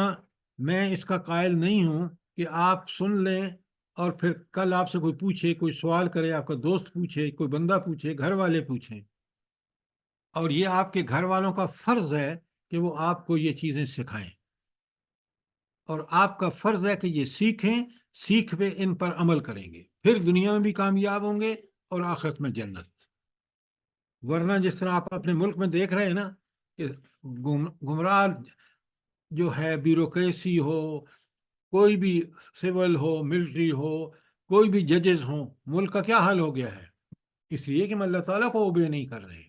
میں اس کا قائل نہیں ہوں کہ آپ سن لیں اور پھر کل آپ سے کوئی پوچھے، کوئی سوال کرے، آپ کا دوست پوچھے، کوئی بندہ پوچھے، گھر والے پوچھیں، اور یہ آپ کے گھر والوں کا فرض ہے کہ وہ آپ کو یہ چیزیں سکھائیں، اور آپ کا فرض ہے کہ یہ سیکھیں، سیکھ پہ ان پر عمل کریں گے، پھر دنیا میں بھی کامیاب ہوں گے اور آخرت میں جنت. ورنہ جس طرح آپ اپنے ملک میں دیکھ رہے ہیں نا کہ گمراہ جو ہے بیوروکریسی ہو، کوئی بھی سول ہو، ملٹری ہو، کوئی بھی ججز ہوں، ملک کا کیا حال ہو گیا ہے؟ اس لیے کہ ہم اللہ تعالیٰ کو اوبے نہیں کر رہے۔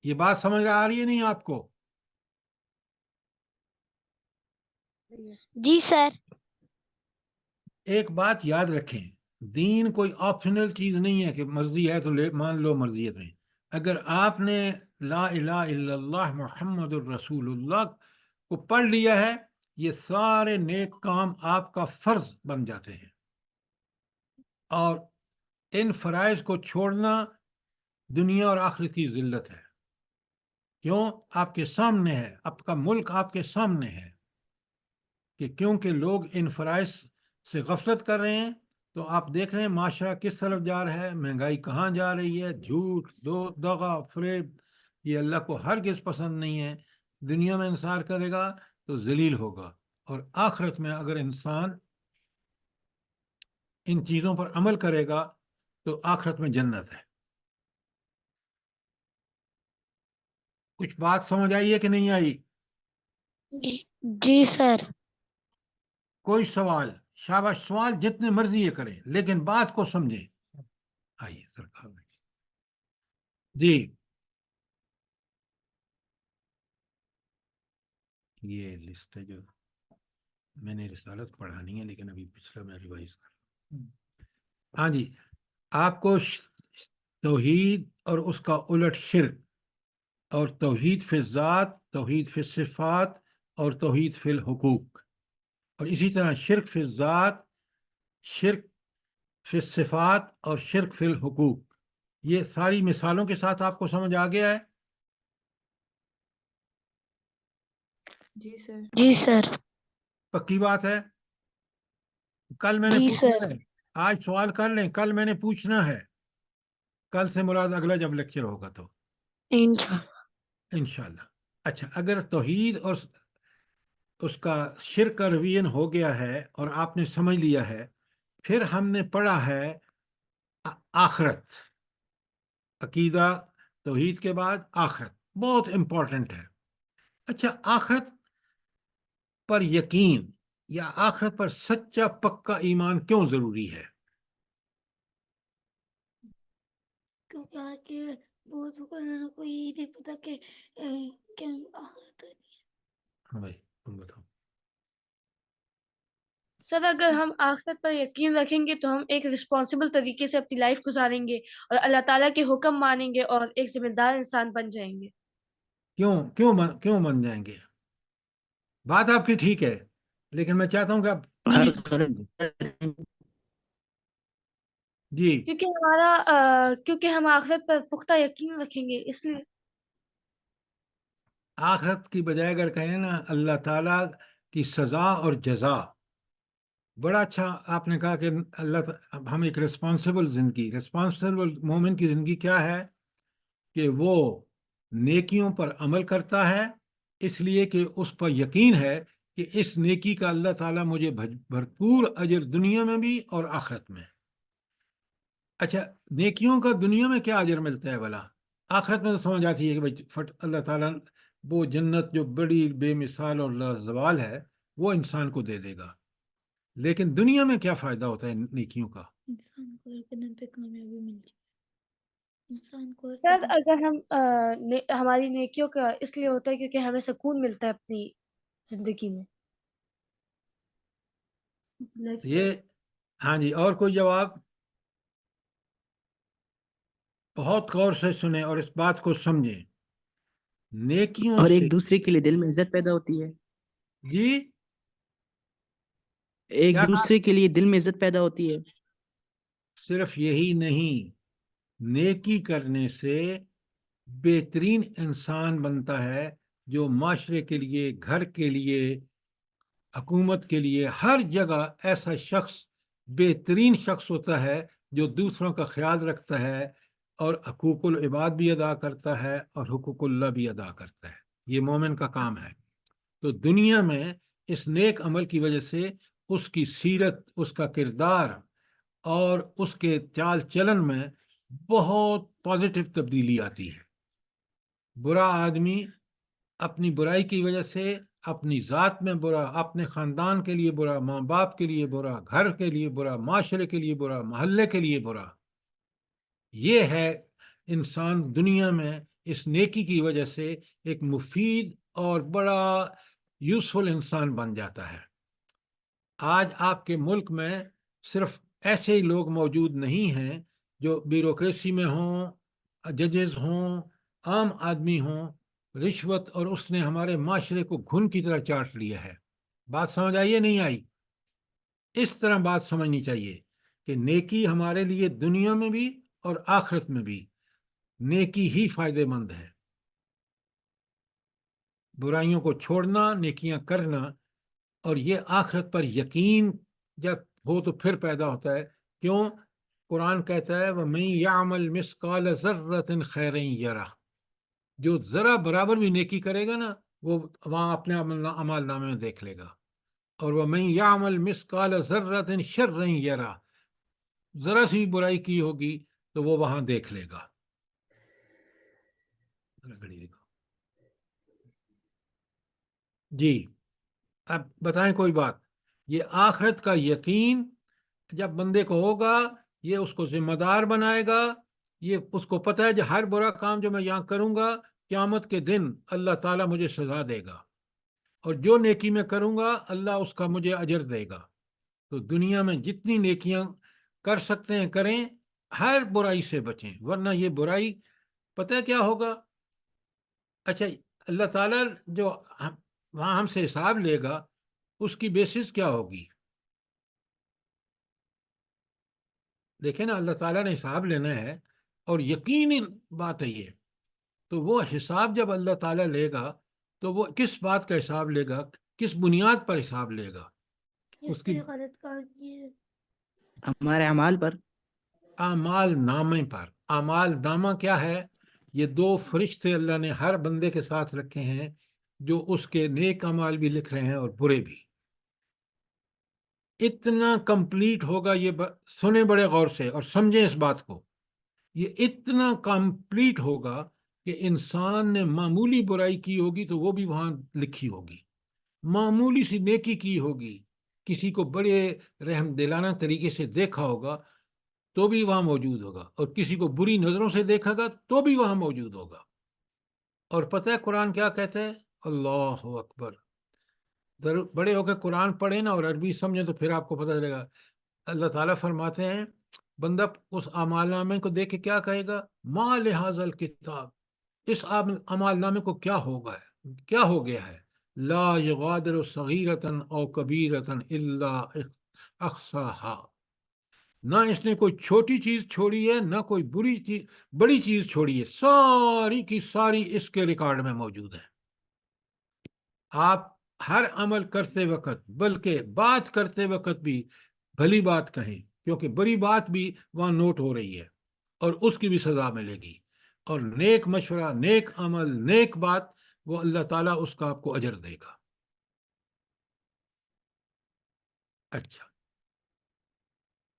یہ بات سمجھ آ رہی ہے نہیں آپ کو؟ جی سر۔ ایک بات یاد رکھیں، دین کوئی آپشنل چیز نہیں ہے کہ مرضی ہے تو مان لو، مرضی ہے تو نہیں۔ اگر آپ نے لا الہ الا اللہ محمد الرسول اللہ کو پڑھ لیا ہے، یہ سارے نیک کام آپ کا فرض بن جاتے ہیں، اور ان فرائض کو چھوڑنا دنیا اور آخرت کی ذلت ہے۔ کیوں؟ آپ کے سامنے ہے، آپ کا ملک آپ کے سامنے ہے، کہ کیونکہ لوگ ان فرائض سے غفلت کر رہے ہیں، تو آپ دیکھ رہے ہیں معاشرہ کس طرف جا رہا ہے، مہنگائی کہاں جا رہی ہے، جھوٹ، دغا، فریب، یہ اللہ کو ہرگز پسند نہیں ہے۔ دنیا میں انصار کرے گا تو ذلیل ہوگا، اور آخرت میں اگر انسان ان چیزوں پر عمل کرے گا تو آخرت میں جنت ہے۔ کچھ بات سمجھ آئی ہے کہ نہیں آئی؟ جی سر۔ کوئی سوال؟ شاباش، سوال جتنے مرضی یہ کریں، لیکن بات کو سمجھیں۔ آئیے سرکار جی، یہ لسٹ ہے جو میں نے رسالت پڑھانی ہے، لیکن ابھی پچھلا میں ریوائز کر رہا ہوں۔ ہاں جی، آپ کو توحید اور اس کا الٹ شرک، اور توحید فی الذات، توحید فی الصفات، اور توحید فی الحقوق، اور اسی طرح شرک فی الذات، شرک فی الصفات، اور شرک فی الحقوق، یہ ساری مثالوں کے ساتھ آپ کو سمجھ آ گیا ہے؟ جی سر۔ جی سر۔ پکی بات ہے؟ کل میں نے جی پوچھنا سر۔ ہے، آج سوال کر لیں، کل میں نے پوچھنا ہے، کل سے مراد اگلا جب لیکچر ہوگا تو انشاءاللہ۔ انشاءاللہ۔ اچھا، اگر توحید اور اس کا شرک کا روین ہو گیا ہے اور آپ نے سمجھ لیا ہے، پھر ہم نے پڑھا ہے آخرت، عقیدہ توحید کے بعد آخرت بہت امپورٹنٹ ہے۔ اچھا، آخرت پر یقین یا آخرت پر سچا پکا ایمان کیوں ضروری ہے؟ کیونکہ آج کے بہت لوگوں کو یہ نہیں پتا کہ آخرت ہے۔ ہاں بھائی، تم بتاؤ۔ سر اگر ہم آخرت پر یقین رکھیں گے تو ہم ایک رسپانسبل طریقے سے اپنی لائف گزاریں گے، اور اللہ تعالیٰ کے حکم مانیں گے، اور ایک ذمہ دار انسان بن جائیں گے۔ کیوں بن جائیں گے؟ بات آپ کی ٹھیک ہے، لیکن میں چاہتا ہوں کہ آپ ہر پوری جی، کیونکہ ہم آخرت پر پختہ یقین رکھیں گے، اس لیے۔ آخرت کی بجائے اگر کہیں نا اللہ تعالیٰ کی سزا اور جزا، بڑا اچھا آپ نے کہا کہ ہم ایک ریسپانسبل مومن کی زندگی کیا ہے کہ وہ نیکیوں پر عمل کرتا ہے، اس لیے کہ اس پر یقین ہے کہ اس نیکی کا اللہ تعالیٰ مجھے بھرپور اجر دنیا میں بھی اور آخرت میں۔ اچھا، نیکیوں کا دنیا میں کیا اجر ملتا ہے بھلا؟ آخرت میں تو سمجھ آتی ہے کہ بھائی اللہ تعالیٰ وہ جنت جو بڑی بے مثال اور لازوال ہے وہ انسان کو دے دے گا، لیکن دنیا میں کیا فائدہ ہوتا ہے نیکیوں کا؟ انسان کو جنت پہ کامیابی ملتی ہے، انسان کو سر اگر ہم ہماری نیکیوں کا اس لیے ہوتا ہے کیونکہ ہمیں سکون ملتا ہے اپنی زندگی میں۔ یہ ہاں جی، اور کوئی جواب؟ بہت غور سے سنیں اور اس بات کو سمجھیں، نیکیوں اور سے ایک دوسرے کے لیے دل میں عزت پیدا ہوتی ہے، جی ایک کیا دوسرے کے لیے دل میں عزت پیدا ہوتی ہے۔ صرف یہی نہیں، نیکی کرنے سے بہترین انسان بنتا ہے، جو معاشرے کے لیے، گھر کے لیے، حکومت کے لیے، ہر جگہ ایسا شخص بہترین شخص ہوتا ہے جو دوسروں کا خیال رکھتا ہے اور حقوق العباد بھی ادا کرتا ہے اور حقوق اللہ بھی ادا کرتا ہے۔ یہ مومن کا کام ہے۔ تو دنیا میں اس نیک عمل کی وجہ سے اس کی سیرت، اس کا کردار اور اس کے چال چلن میں بہت پازیٹیو تبدیلی آتی ہے۔ برا آدمی اپنی برائی کی وجہ سے اپنی ذات میں برا، اپنے خاندان کے لیے برا، ماں باپ کے لیے برا، گھر کے لیے برا، معاشرے کے لیے برا، محلے کے لیے برا۔ یہ ہے انسان دنیا میں اس نیکی کی وجہ سے ایک مفید اور بڑا یوزفل انسان بن جاتا ہے۔ آج آپ کے ملک میں صرف ایسے ہی لوگ موجود نہیں ہیں جو بیوروکریسی میں ہوں، ججز ہوں، عام آدمی ہوں۔ رشوت اور اس نے ہمارے معاشرے کو گھن کی طرح چاٹ لیا ہے۔ بات سمجھ آئی ہے نہیں آئی؟ اس طرح بات سمجھنی چاہیے کہ نیکی ہمارے لیے دنیا میں بھی اور آخرت میں بھی نیکی ہی فائدہ مند ہے۔ برائیوں کو چھوڑنا، نیکیاں کرنا، اور یہ آخرت پر یقین جب ہو تو پھر پیدا ہوتا ہے۔ کیوں؟ قرآن کہتا ہے وَمَن يَعْمَلْ مِثْقَالَ ذَرَّةٍ خَيْرًا يَرَهُ، جو ذرا برابر بھی نیکی کرے گا نا وہ وہاں اپنے اعمال نامے میں دیکھ لے گا۔ اور وَمَن يَعْمَلْ مِثْقَالَ ذَرَّةٍ شَرًّا يَرَهُ، ذرا سی برائی کی ہوگی تو وہ وہاں دیکھ لے گا۔ جی اب بتائیں کوئی بات۔ یہ آخرت کا یقین جب بندے کو ہوگا یہ اس کو ذمہ دار بنائے گا۔ یہ اس کو پتہ ہے کہ ہر برا کام جو میں یہاں کروں گا قیامت کے دن اللہ تعالیٰ مجھے سزا دے گا، اور جو نیکی میں کروں گا اللہ اس کا مجھے اجر دے گا۔ تو دنیا میں جتنی نیکیاں کر سکتے ہیں کریں، ہر برائی سے بچیں، ورنہ یہ برائی پتہ ہے کیا ہوگا؟ اچھا اللہ تعالیٰ جو وہاں ہم سے حساب لے گا اس کی بیسس کیا ہوگی؟ دیکھیں نا، اللہ تعالیٰ نے حساب لینا ہے اور یقینی بات ہے یہ، تو وہ حساب جب اللہ تعالیٰ لے گا تو وہ کس بات کا حساب لے گا، کس بنیاد پر حساب لے گا؟ اس کی ہمارے اعمال پر۔ اعمال نامے پر۔ اعمال نامہ کیا ہے؟ یہ دو فرشتے اللہ نے ہر بندے کے ساتھ رکھے ہیں جو اس کے نیک اعمال بھی لکھ رہے ہیں اور برے بھی۔ اتنا کمپلیٹ ہوگا یہ، سنیں بڑے غور سے اور سمجھیں اس بات کو، یہ اتنا کمپلیٹ ہوگا کہ انسان نے معمولی برائی کی ہوگی تو وہ بھی وہاں لکھی ہوگی، معمولی سی نیکی کی ہوگی، کسی کو بڑے رحم دلانہ طریقے سے دیکھا ہوگا تو بھی وہاں موجود ہوگا، اور کسی کو بری نظروں سے دیکھا گا تو بھی وہاں موجود ہوگا۔ اور پتہ ہے قرآن کیا کہتا ہے؟ اللہ اکبر! بڑے ہو کے قرآن پڑھیں نا اور عربی سمجھیں تو پھر آپ کو پتہ چلے گا۔ اللہ تعالیٰ فرماتے ہیں بندہ اس اعمال نامے کو دیکھ کے کیا کہے گا؟ ما لہذا الکتاب، اس اعمال نامے کو کیا ہوگا ہے، کیا ہو گیا ہے؟ لا یغادر صغیرۃ او کبیرۃ الا احصاها، نہ اس نے کوئی چھوٹی چیز چھوڑی ہے نہ کوئی بڑی چیز چھوڑی ہے، ساری کی ساری اس کے ریکارڈ میں موجود ہے۔ آپ ہر عمل کرتے وقت، بلکہ بات کرتے وقت بھی بھلی بات کہیں، کیونکہ بری بات بھی وہاں نوٹ ہو رہی ہے اور اس کی بھی سزا ملے گی۔ اور نیک مشورہ، نیک عمل، نیک بات، وہ اللہ تعالیٰ اس کا آپ کو اجر دے گا۔ اچھا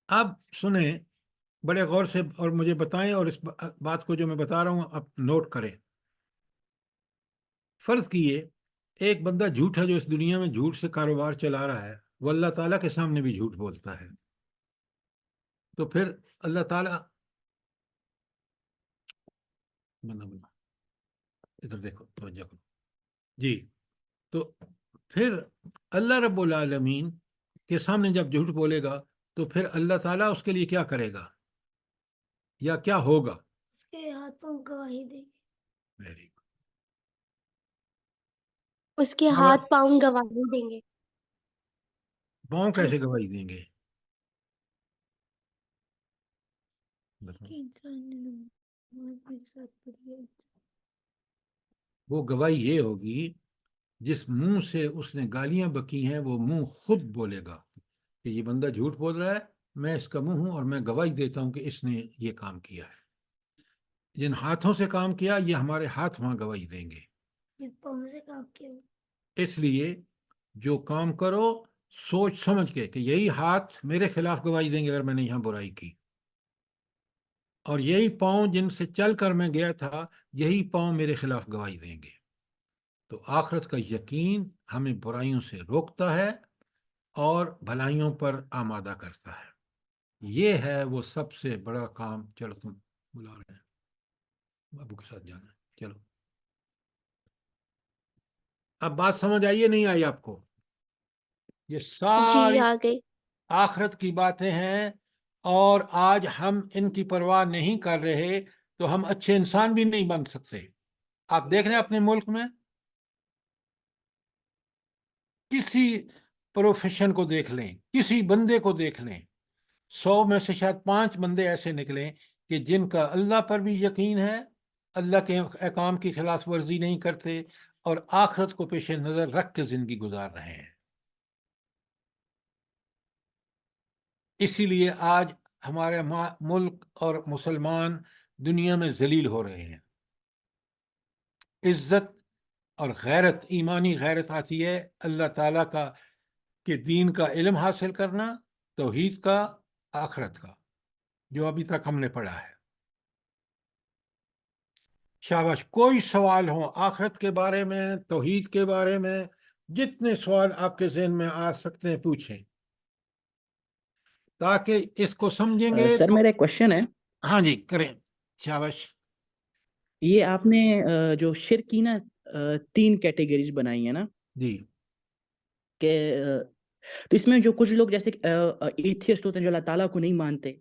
اب سنیں بڑے غور سے اور مجھے بتائیں، اور اس بات کو جو میں بتا رہا ہوں آپ نوٹ کریں۔ فرض کیے ایک بندہ جھوٹا جو اس دنیا میں جھوٹ سے کاروبار چلا رہا ہے، وہ اللہ تعالیٰ کے سامنے بھی جھوٹ بولتا ہے، تو پھر اللہ تعالیٰ ادھر دیکھو، توجہ کرو جی، تو پھر اللہ رب العالمین کے سامنے جب جھوٹ بولے گا تو پھر اللہ تعالیٰ اس کے لیے کیا کرے گا یا کیا ہوگا؟ اس کے ہاتھ پاؤں گواہی دے گے۔ Very good. اس کے ہاتھ پاؤں گواہی دیں گے۔ پاؤں کیسے گواہی دیں گے؟ وہ گواہی یہ ہوگی جس منہ سے اس نے گالیاں بکی ہیں وہ منہ خود بولے گا کہ یہ بندہ جھوٹ بول رہا ہے، میں اس کا منہ ہوں اور میں گواہی دیتا ہوں کہ اس نے یہ کام کیا ہے۔ جن ہاتھوں سے کام کیا یہ ہمارے ہاتھ وہاں گواہی دیں گے۔ اس لیے جو کام کرو سوچ سمجھ کے کہ یہی ہاتھ میرے خلاف گواہی دیں گے اگر میں نے یہاں برائی کی۔ اور یہی پاؤں جن سے چل کر میں گیا تھا یہی پاؤں میرے خلاف گواہی دیں گے۔ تو آخرت کا یقین ہمیں برائیوں سے روکتا ہے اور بھلائیوں پر آمادہ کرتا ہے۔ یہ ہے وہ سب سے بڑا کام۔ چلو تم بلا رہے ہیں ابو کے ساتھ جانا ہے، چلو۔ اب بات سمجھ آئیے نہیں آئی آپ کو؟ یہ جی ساری آ گئی۔ آخرت کی باتیں ہیں، اور آج ہم ان کی پرواہ نہیں کر رہے تو ہم اچھے انسان بھی نہیں بن سکتے۔ آپ دیکھ رہے ہیں اپنے ملک میں کسی پروفیشن کو دیکھ لیں، کسی بندے کو دیکھ لیں، 100 میں سے شاید 5 بندے ایسے نکلیں کہ جن کا اللہ پر بھی یقین ہے، اللہ کے احکام کی خلاف ورزی نہیں کرتے، اور آخرت کو پیش نظر رکھ کے زندگی گزار رہے ہیں۔ اسی لیے آج ہمارے ملک اور مسلمان دنیا میں ذلیل ہو رہے ہیں۔ عزت اور غیرت، ایمانی غیرت آتی ہے اللہ تعالیٰ کا کہ دین کا علم حاصل کرنا، توحید کا، آخرت کا، جو ابھی تک ہم نے پڑھا ہے۔ شاباش، کوئی سوال ہو آخرت کے بارے میں، توحید کے بارے میں، جتنے سوال آپ کے ذہن میں آ سکتے ہیں پوچھیں، تاکہ اس کو سمجھیں گے سر تو۔ میرا ایک کوشچن ہے، ہاں جی کریں، شاباش۔ یہ آپ نے جو شرک کی نا 3 کیٹیگریز بنائی ہیں نا، جی کہ تو اس میں جو کچھ لوگ جیسے ایتھیسٹ ہوتے ہیں جو اللہ تعالیٰ کو نہیں مانتے،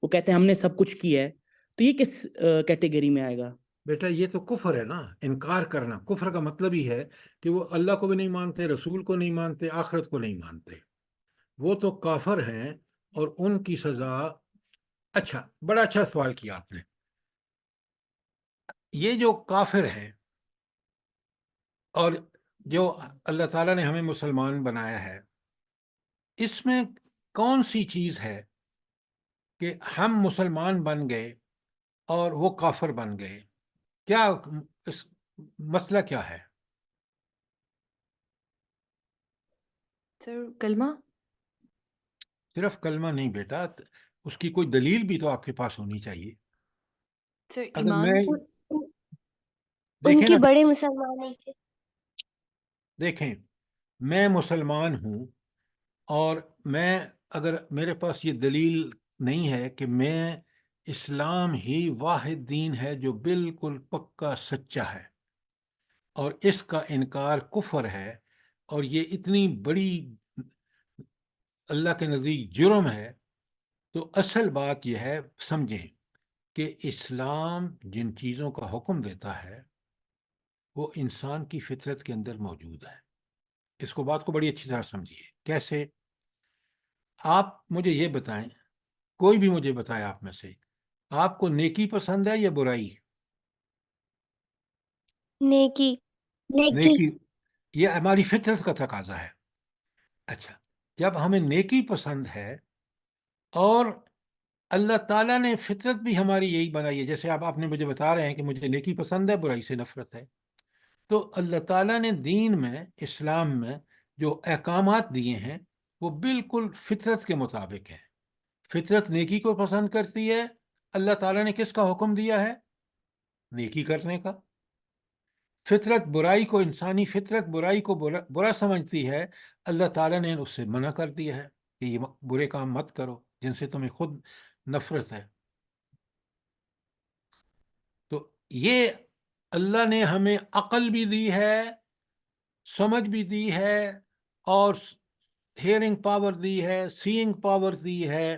وہ کہتے ہیں ہم نے سب کچھ کیا ہے، تو یہ کس کیٹیگری میں آئے گا؟ بیٹا یہ تو کفر ہے نا، انکار کرنا۔ کفر کا مطلب ہی ہے کہ وہ اللہ کو بھی نہیں مانتے، رسول کو نہیں مانتے، آخرت کو نہیں مانتے، وہ تو کافر ہیں، اور ان کی سزا۔ اچھا، بڑا اچھا سوال کیا آپ نے۔ یہ جو کافر ہیں اور جو اللہ تعالیٰ نے ہمیں مسلمان بنایا ہے، اس میں کون سی چیز ہے کہ ہم مسلمان بن گئے اور وہ کافر بن گئے؟ کیا اس مسئلہ کیا ہے؟ سر کلمہ؟ صرف کلمہ نہیں بیٹا، اس کی کوئی دلیل بھی تو آپ کے پاس ہونی چاہیے۔ سر اگر ایمان؟ میں ان دیکھیں کے نا، بڑے مسلمان نہیں تھے۔ دیکھیں، میں مسلمان ہوں، اور میں اگر میرے پاس یہ دلیل نہیں ہے کہ میں اسلام ہی واحد دین ہے جو بالکل پکا سچا ہے، اور اس کا انکار کفر ہے، اور یہ اتنی بڑی اللہ کے نزدیک جرم ہے، تو اصل بات یہ ہے، سمجھیں کہ اسلام جن چیزوں کا حکم دیتا ہے وہ انسان کی فطرت کے اندر موجود ہے۔ اس کو بات کو بڑی اچھی طرح سمجھیے۔ کیسے؟ آپ مجھے یہ بتائیں، کوئی بھی مجھے بتائے آپ میں سے، آپ کو نیکی پسند ہے یا برائی؟ نیکی۔ نیکی، یہ ہماری فطرت کا تقاضا ہے۔ اچھا، جب ہمیں نیکی پسند ہے، اور اللہ تعالیٰ نے فطرت بھی ہماری یہی بنائی ہے، جیسے آپ نے مجھے بتا رہے ہیں کہ مجھے نیکی پسند ہے، برائی سے نفرت ہے، تو اللہ تعالیٰ نے دین میں، اسلام میں جو احکامات دیے ہیں وہ بالکل فطرت کے مطابق ہیں۔ فطرت نیکی کو پسند کرتی ہے، اللہ تعالیٰ نے کس کا حکم دیا ہے؟ نیکی کرنے کا۔ فطرت برائی کو، انسانی فطرت برائی کو برا سمجھتی ہے، اللہ تعالیٰ نے اس سے منع کر دیا ہے کہ یہ برے کام مت کرو جن سے تمہیں خود نفرت ہے۔ تو یہ اللہ نے ہمیں عقل بھی دی ہے، سمجھ بھی دی ہے، اور ہیئرنگ پاور دی ہے، سینگ پاور دی ہے۔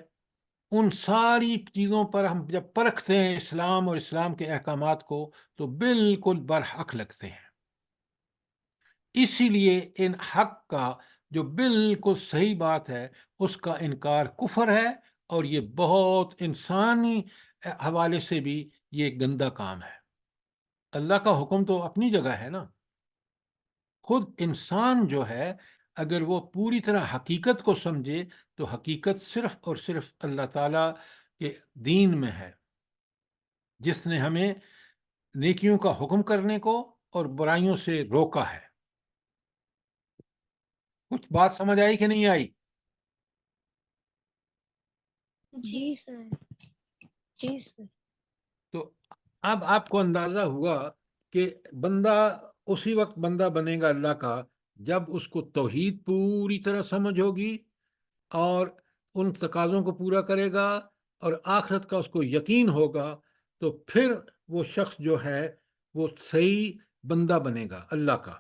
ان ساری چیزوں پر ہم جب پرکھتے ہیں اسلام اور اسلام کے احکامات کو تو بالکل برحق لگتے ہیں۔ اسی لیے ان حق کا جو بالکل صحیح بات ہے اس کا انکار کفر ہے، اور یہ بہت انسانی حوالے سے بھی یہ گندا کام ہے۔ اللہ کا حکم تو اپنی جگہ ہے نا، خود انسان جو ہے اگر وہ پوری طرح حقیقت کو سمجھے تو حقیقت صرف اور صرف اللہ تعالیٰ کے دین میں ہے، جس نے ہمیں نیکیوں کا حکم کرنے کو اور برائیوں سے روکا ہے۔ کچھ بات سمجھ آئی کہ نہیں آئی؟ جی سر۔ جی سر. تو اب آپ کو اندازہ ہوا کہ بندہ اسی وقت بندہ بنے گا اللہ کا جب اس کو توحید پوری طرح سمجھ ہوگی اور ان تقاضوں کو پورا کرے گا اور آخرت کا اس کو یقین ہوگا، تو پھر وہ شخص جو ہے وہ صحیح بندہ بنے گا اللہ کا.